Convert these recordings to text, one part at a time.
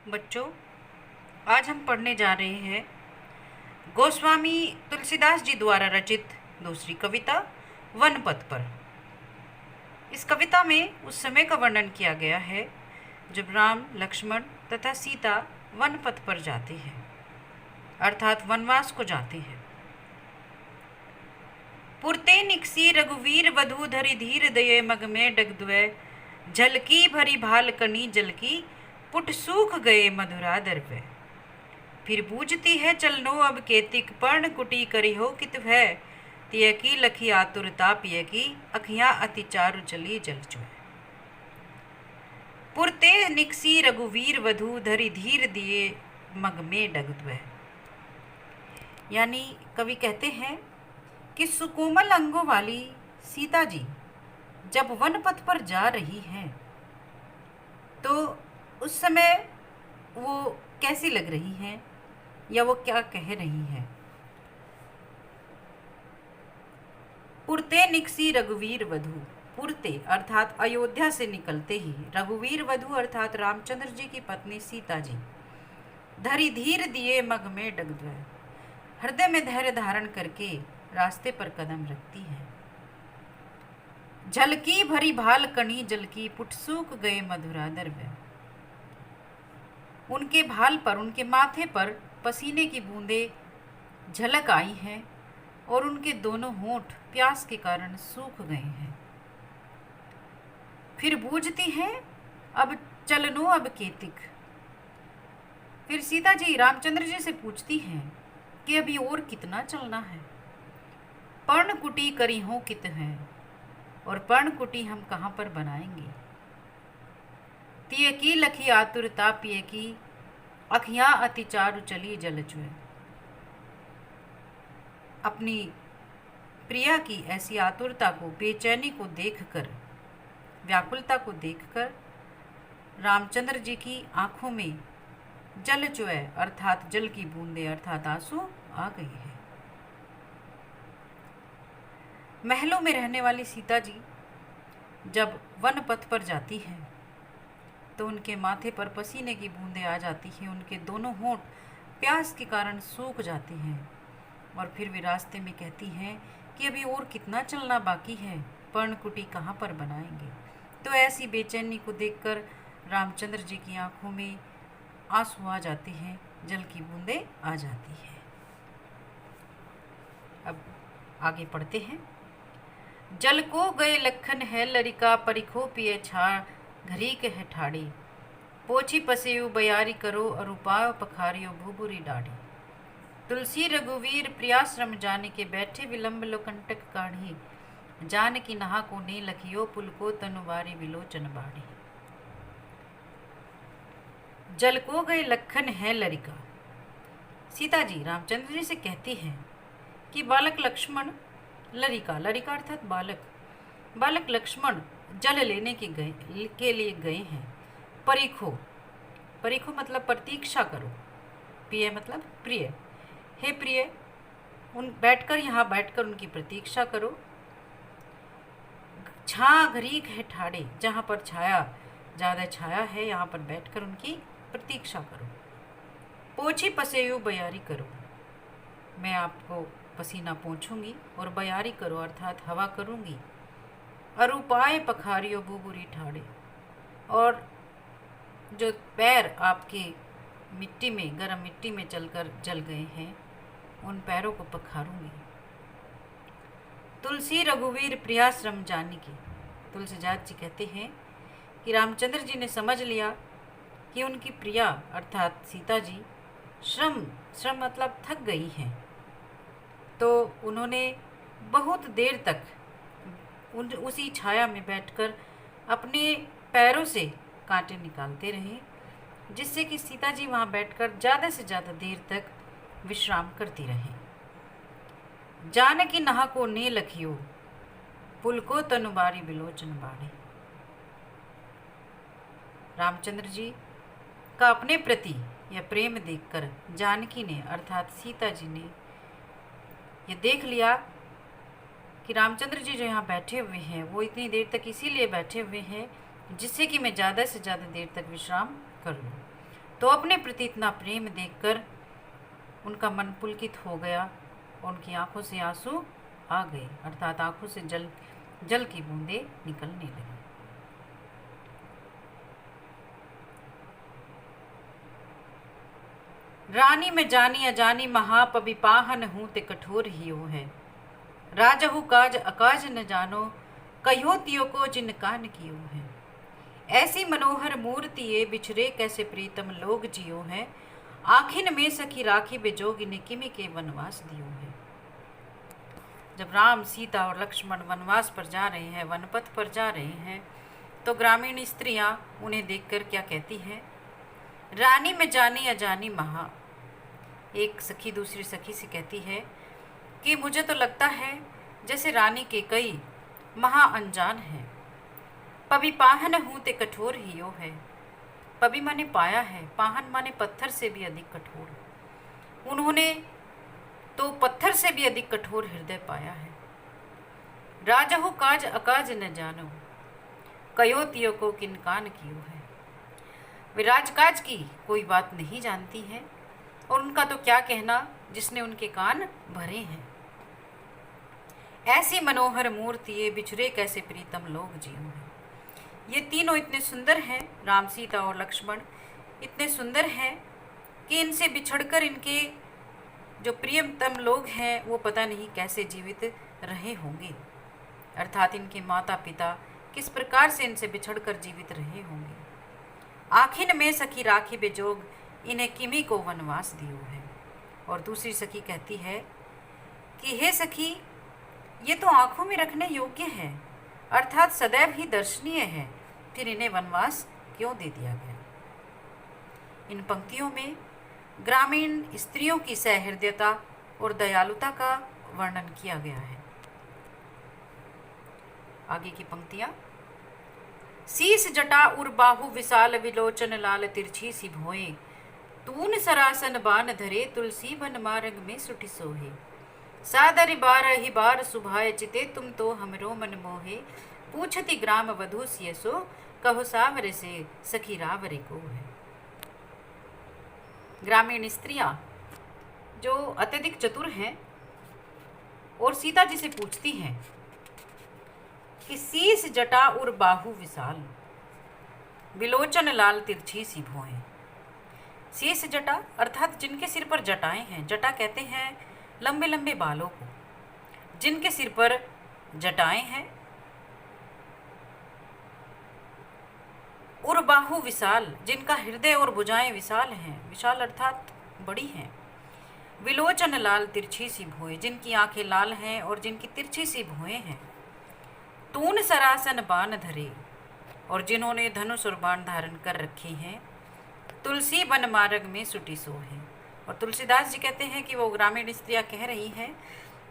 बच्चों, आज हम पढ़ने जा रहे हैं गोस्वामी तुलसीदास जी द्वारा रचित दूसरी कविता वनपथ पर। इस कविता में उस समय का वर्णन किया गया है जब राम, लक्ष्मण तथा सीता वनपथ पर जाते हैं, अर्थात वनवास को जाते हैं। पुरते निकसी रघुवीर वधु धरि धीर दये मग में डगद्वय, झलकी भरी भाल कनी जलकी पुट सूख गए मधुरा दर्वे। फिर बूझती है चलनो अब केतिक पर्ण कुटी करी हो कित भय, तिय की लखी आतुरता पिय की अखियां अति चारु चली जल चुए। पुरते निकसी रघुवीर वधु धरि धीर दिए मग में डगद्वय। यानी कवि कहते हैं कि सुकोमल अंगों वाली सीता जी जब वनपथ पर जा रही हैं तो उस समय वो कैसी लग रही हैं या वो क्या कह रही हैं। पुरते निकसी रघुवीर वधु, पुरते अर्थात अयोध्या से निकलते ही रघुवीर वधु अर्थात रामचंद्र जी की पत्नी सीता जी धरि धीर दिए मग में डगद्वय, हृदय में धैर्य धारण करके रास्ते पर कदम रखती है। झलकी भरी भाल कणी जलकी पुट सूख गए मधुरा दर्वे। उनके भाल पर, उनके माथे पर पसीने की बूंदें झलक आई हैं और उनके दोनों होंठ प्यास के कारण सूख गए हैं। फिर बूझती हैं अब चलनो अब केतिक। फिर सीता जी रामचंद्र जी से पूछती हैं कि अभी और कितना चलना है। पर्णकुटी करी हो कित है, और पर्णकुटी हम कहाँ पर बनाएंगे। तिय की लखी आतुरता पिय की अखियां अति चारु चली जल चुए। अपनी प्रिया की ऐसी आतुरता को, बेचैनी को देखकर, व्याकुलता को देखकर रामचंद्र जी की आंखों में जल चुए अर्थात जल की बूंदे अर्थात आंसू आ गए हैं। महलों में रहने वाली सीता जी जब वन पथ पर जाती हैं तो उनके माथे पर पसीने की बूंदें आ जाती हैं, उनके दोनों होंठ प्यास के कारण सूख जाते हैं और फिर वे रास्ते में कहती हैं कि अभी और कितना चलना बाकी है, पर्णकुटी कहाँ पर बनाएंगे। तो ऐसी बेचैनी को देखकर रामचंद्र जी की आंखों में आंसू आ जाते हैं, जल की बूंदें आ जाती हैं। अब आगे पढ़ते हैं। जल को गए लखन है लरिका परिखो पिए छा घरी के है ठाड़ी, पोछी पसेयु बयारी करो अरुपायो पखारियो भूबुरी डाढ़ी। तुलसी रघुवीर प्रियाश्रम जाने के बैठे विलंब लो कंटक काढ़ी, जान की नहा को ने लखियो पुल को तनुवारी विलोचन बाढ़ी। जल को गए लखन है लरिका। सीता जी रामचंद्र जी से कहती हैं कि बालक लक्ष्मण, लरिका, लरिका अर्थात बालक, बालक लक्ष्मण जल लेने के लिए गए हैं। परिखो, परिखो मतलब प्रतीक्षा करो, प्रिय मतलब प्रिय, हे प्रिय उन बैठकर यहाँ बैठकर उनकी प्रतीक्षा करो। छा घरीक है ठाड़े, जहाँ पर छाया ज़्यादा छाया है यहाँ पर बैठकर उनकी प्रतीक्षा करो। पोछी पसेयु बयारी करो, मैं आपको पसीना पोंछूंगी और बयारी करो अर्थात हवा करूंगी। अरुपाए पखारियो बुबुरी ठाड़े, और जो पैर आपके मिट्टी में, गर्म मिट्टी में चलकर जल गए हैं, उन पैरों को पखारूंगी। तुलसी रघुवीर प्रियाश्रम जानी की, तुलसीदास जी कहते हैं कि रामचंद्र जी ने समझ लिया कि उनकी प्रिया अर्थात सीता जी श्रम, श्रम मतलब थक गई हैं, तो उन्होंने बहुत देर तक उसी छाया में बैठकर अपने पैरों से कांटे निकालते रहे, जिससे कि सीता जी वहाँ बैठकर ज़्यादा से ज़्यादा देर तक विश्राम करती रहें। जान की नहा को ने लखियो पुल को तनुबारी विलोचन बाढ़े। रामचंद्र जी का अपने प्रति यह प्रेम देखकर जानकी ने अर्थात सीता जी ने ये देख लिया कि रामचंद्र जी जो यहाँ बैठे हुए हैं वो इतनी देर तक इसीलिए बैठे हुए हैं जिससे कि मैं ज़्यादा से ज़्यादा देर तक विश्राम कर लूँ। तो अपने प्रति इतना प्रेम देखकर उनका मन पुलकित हो गया और उनकी आंखों से आंसू आ गए, अर्थात आंखों से जल जल की बूंदें निकलने लगी। रानी में जानी अजानी महापवि पाहन हूँ ते कठोर हियो है। राजहु काज अकाज न जानो, कहो तियो को जिन कान कियो है। ऐसी मनोहर मूर्ति ये बिछरे कैसे प्रीतम लोग जियो है। आखिन में सखी राखी बेजोगी ने किमि के वनवास दियो है। जब राम सीता और लक्ष्मण वनवास पर जा रहे हैं, वनपथ पर जा रहे हैं, तो ग्रामीण स्त्रियां उन्हें देखकर क्या कहती हैं? रानी में जानी अजानी महा। एक सखी दूसरी सखी से कहती है कि मुझे तो लगता है जैसे रानी के कई महा अनजान हैं। पवि पाहन हूँ ते कठोर हियो है। पवि माने पाया है, पाहन माने पत्थर से भी अधिक कठोर। उन्होंने तो पत्थर से भी अधिक कठोर हृदय पाया है। राजहु काज अकाज न जानो, कयो तियो को किनकान कियो है। वे राजकाज की कोई बात नहीं जानती है और उनका तो क्या कहना जिसने उनके कान भरे हैं। ऐसी मनोहर मूर्ति ये बिछड़े कैसे प्रीतम लोग जियो हैं। ये तीनों इतने सुंदर हैं, राम सीता और लक्ष्मण इतने सुंदर हैं कि इनसे बिछड़कर इनके जो प्रियतम लोग हैं वो पता नहीं कैसे जीवित रहे होंगे, अर्थात इनके माता पिता किस प्रकार से इनसे बिछड़कर जीवित रहे होंगे। आखिन में सखी राखी बेजोग, इन्हें किमी को वनवास दियो है। और दूसरी सखी कहती है कि हे सखी, ये तो आंखों में रखने योग्य है, अर्थात सदैव ही दर्शनीय है, फिर इन्हें वनवास क्यों दे दिया गया। इन पंक्तियों में ग्रामीण स्त्रियों की सहृदयता और दयालुता का वर्णन किया गया है। आगे की पंक्तियां। शीस जटा उर बाहु विशाल विलोचन लाल तिरछी सी भोए। तून सरासन बान धरे तुलसी बन मार्ग में सुटि सोहे। सादरि बारहि बार सुभाय चिते तुम तो हमरो मन मोहे। पूछति ग्राम वधु सियसो कहो सावरे से सखी रावरे को है। ग्रामीण स्त्रियां जो अत्यधिक चतुर हैं और सीता जी से पूछती हैं कि शीस जटा उर बाहु विशाल विलोचन लाल तिरछी सी भोएं। शीस जटा अर्थात जिनके सिर पर जटाएं हैं, जटा कहते हैं लंबे लंबे बालों को, जिनके सिर पर जटाएं हैं। उर बाहु विशाल, जिनका हृदय और भुजाएं विशाल हैं, विशाल अर्थात बड़ी हैं। विलोचन लाल तिरछी सी भुएं, जिनकी आंखें लाल हैं और जिनकी तिरछी सी भुएं हैं। तून सरासन बाण धरे, और जिन्होंने धनुष और बाण धारण कर रखे हैं। तुलसी बन मार्ग में सुटी सो है। और तुलसीदास जी कहते हैं कि वो ग्रामीण स्त्रियां कह रही हैं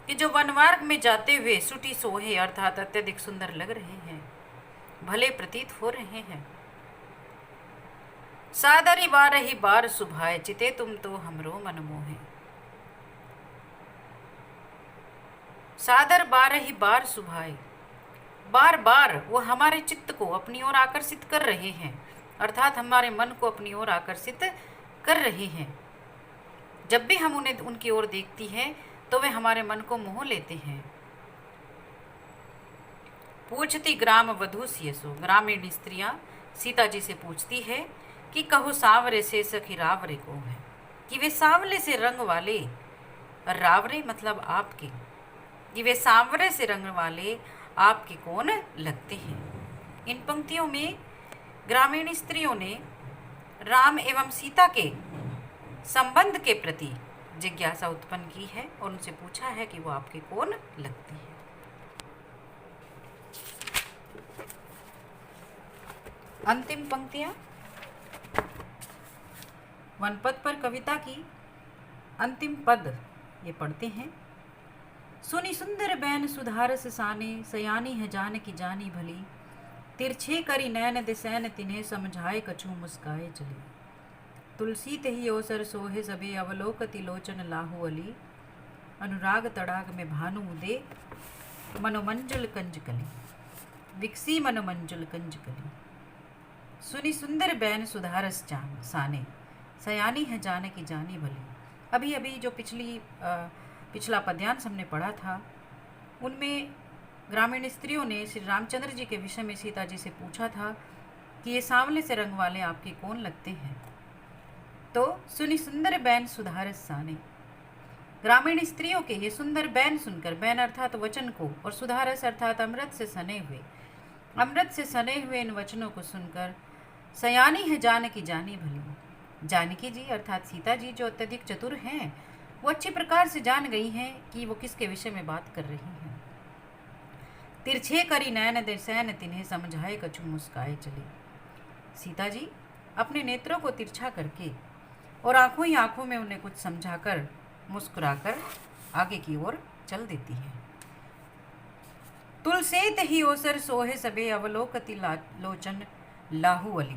कि जो वनमार्ग में जाते हुए सुटी सोहे अर्थात अत्यधिक सुंदर लग रहे हैं, भले प्रतीत हो रहे हैं। सादरी बारहि बार सुभाए चिते तुम तो हमरो मन मोहे। सादर बारहि बार सुभाए, बार बार वो हमारे चित्त को अपनी ओर आकर्षित कर रहे हैं, अर्थात हमारे मन को अपनी ओर आकर्षित कर रहे हैं। जब भी हम उन्हें उनकी ओर देखती हैं तो वे हमारे मन को मोह लेते हैं। पूछती ग्राम वधु सियसो, ग्रामीण स्त्रियां सीता जी से पूछती है कि कहो सावरे से सखी रावरे को है, कि वे सांवले से रंग वाले, रावरे मतलब आपके, कि वे सांवरे से रंग वाले आपके कौन लगते हैं। इन पंक्तियों में ग्रामीण स्त्रियों ने राम एवं सीता के संबंध के प्रति जिज्ञासा उत्पन्न की है और उनसे पूछा है कि वो आपके कौन लगते हैं। अंतिम पंक्तियां वनपथ पर कविता की अंतिम पद ये पढ़ते हैं। सुनी सुंदर बैन सुधारस साने, सयानी है जान की जानी भली। तिरछे करी नैन दिसैन तिन्हें, समझाए कछु मुस्काए चली। तुलसी तेहि अवसर सोहे सबे, अवलोकति लोचन लाहु अली। अनुराग तड़ाग में भानु उदे, मनोमंजुल कंज कली। विकसी मनोमंजुल कंज कली। सुनी सुंदर बैन सुधारस साने, सयानी है जानकी जानी भली। अभी अभी जो पिछला पद्यांश हमने पढ़ा था, उनमें ग्रामीण स्त्रियों ने श्री रामचंद्र जी के विषय में सीता जी से पूछा था कि ये सांवले से रंग वाले आपके कौन लगते हैं। तो सुनी सुंदर बैन सुधारस साने। ग्रामीण स्त्रियों के ये सुंदर बैन सुनकर, बैन अर्थात वचन को, और सुधारस अर्थात अमृत से सने हुए इन वचनों को सुनकर सयानी है जानकी जानी भली। जानकी जी अर्थात सीता जी जो अत्यधिक चतुर हैं, वो अच्छी प्रकार से जान गई हैं कि वो किसके विषय में बात कर रही हैं। तिरछे करी नयन दिसैन तिन्हें समझाए कछु मुस्काए चली। सीता जी अपने नेत्रों को तिरछा करके और आंखों ही आंखों में उन्हें कुछ समझाकर, मुस्कुराकर आगे की ओर चल देती है। तुलसेत ही ओसर सोहे सबे अवलोकति लोचन लाहुअली।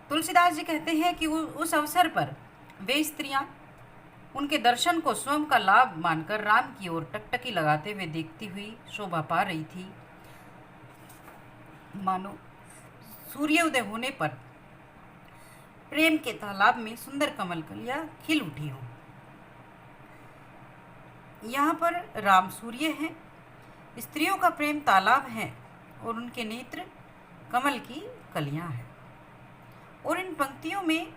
तुलसीदास जी कहते हैं कि उस अवसर पर वे स्त्रियां उनके दर्शन को स्वयं का लाभ मानकर राम की ओर टकटकी लगाते हुए देखती हुई शोभा पा रही थी, मानो सूर्योदय होने पर प्रेम के तालाब में सुंदर कमल कलियां खिल उठी हो। यहाँ पर राम सूर्य हैं, स्त्रियों का प्रेम तालाब है और उनके नेत्र कमल की कलियां हैं। और इन पंक्तियों में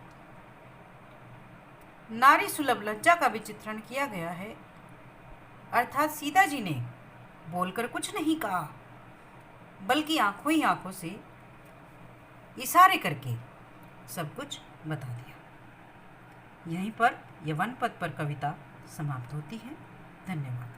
नारी सुलभ लज्जा का भी चित्रण किया गया है, अर्थात सीता जी ने बोलकर कुछ नहीं कहा, बल्कि आंखों ही आंखों से इशारे करके सब कुछ बता दिया। यहीं पर यवन पद पर कविता समाप्त होती है। धन्यवाद।